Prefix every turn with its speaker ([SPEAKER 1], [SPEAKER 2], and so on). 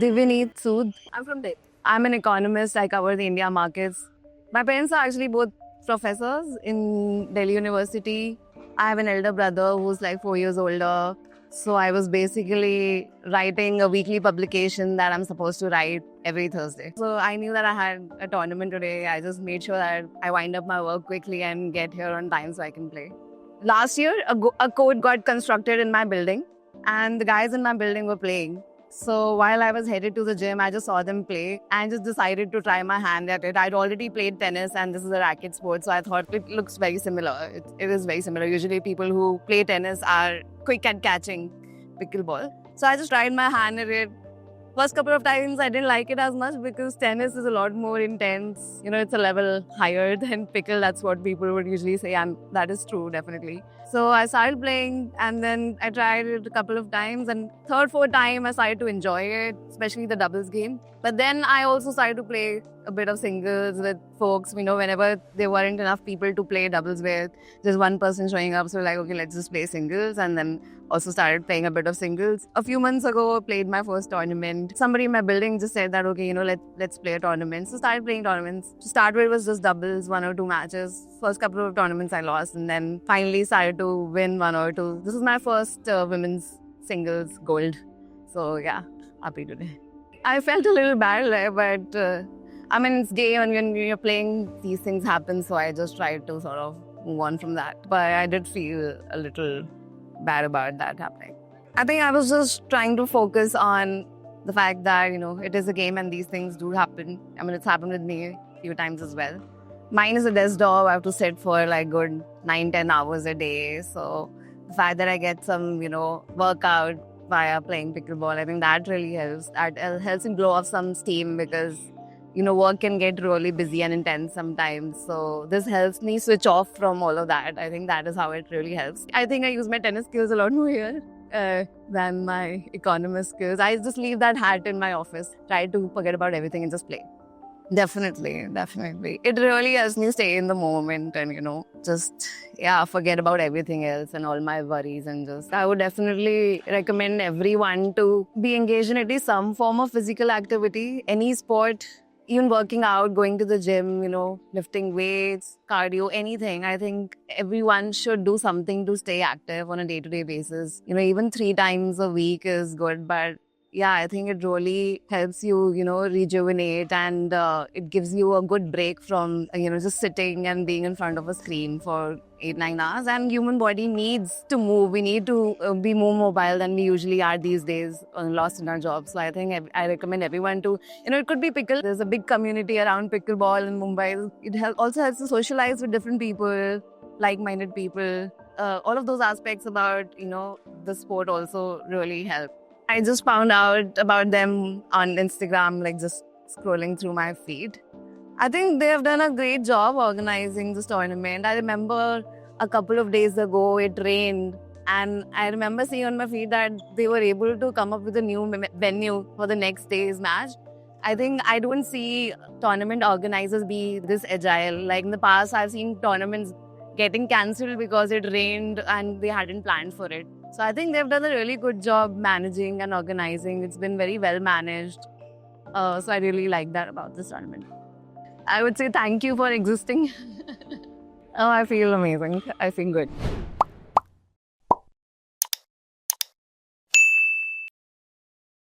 [SPEAKER 1] Divyaneet Sood.
[SPEAKER 2] I'm from Delhi.
[SPEAKER 1] I'm an economist. I cover the India markets. My parents are actually both professors in Delhi University. I have an elder brother who's like 4 years older. So I was basically writing a weekly publication that I'm supposed to write every Thursday. So I knew that I had a tournament today. I just made sure that I wind up my work quickly and get here on time so I can play. Last year, a court got constructed in my building and the guys in my building were playing. So while I was headed to the gym, I just saw them play and just decided to try my hand at it. I'd already played tennis and this is a racket sport, so I thought it looks very similar. It is very similar. Usually people who play tennis are quick at catching pickleball. So I just tried my hand at it. First couple of times I didn't like it as much because tennis is a lot more intense. You know, it's a level higher than pickle. That's what people would usually say, and that is true, definitely. So I started playing and then I tried it a couple of times, and third, fourth time I started to enjoy it, especially the doubles game. But then I also started to play a bit of singles with folks, you know, whenever there weren't enough people to play doubles with, just one person showing up. So like, okay, let's just play singles, and then also started playing a bit of singles. A few months ago, played my first tournament. Somebody in my building just said that, okay, you know, let's play a tournament. So started playing tournaments. To start with, it was just doubles, 1 or 2 matches. First couple of tournaments I lost, and then finally started to win 1 or 2. This is my first women's singles gold. So yeah, happy today. I felt a little bad there, but I mean, it's game, and when you're playing, these things happen. So I just tried to sort of move on from that. But I did feel a little bad about that happening. I think I was just trying to focus on the fact that, you know, it is a game and these things do happen. I mean, it's happened with me a few times as well. Mine is a desk job. I have to sit for like good 9-10 hours a day. So the fact that I get some, you know, workout via playing pickleball, I think that really helps. That helps me blow off some steam because, you know, work can get really busy and intense sometimes. So this helps me switch off from all of that. I think that is how it really helps. I think I use my tennis skills a lot more here than my economist skills. I just leave that hat in my office, try to forget about everything and just play. Definitely. It really helps me stay in the moment and, you know, just, forget about everything else and all my worries, and just, I would definitely recommend everyone to be engaged in at least some form of physical activity, any sport, even working out, going to the gym, you know, lifting weights, cardio, anything. I think everyone should do something to stay active on a day-to-day basis. You know, even 3 times a week is good, but yeah, I think it really helps you, you know, rejuvenate, and it gives you a good break from, you know, just sitting and being in front of a screen for 8-9 hours. And human body needs to move. We need to be more mobile than we usually are these days, lost in our jobs. So I think I recommend everyone to, you know, it could be pickle. There's a big community around pickleball in Mumbai. It also helps to socialize with different people, like-minded people. All of those aspects about, you know, the sport also really help. I just found out about them on Instagram, like just scrolling through my feed. I think they have done a great job organizing this tournament. I remember a couple of days ago it rained, and I remember seeing on my feed that they were able to come up with a new venue for the next day's match. I think I don't see tournament organizers be this agile. Like in the past, I've seen tournaments getting cancelled because it rained and they hadn't planned for it. So I think they've done a really good job managing and organizing. It's been very well managed. So I really like that about this tournament. I would say thank you for existing. Oh, I feel amazing. I feel good.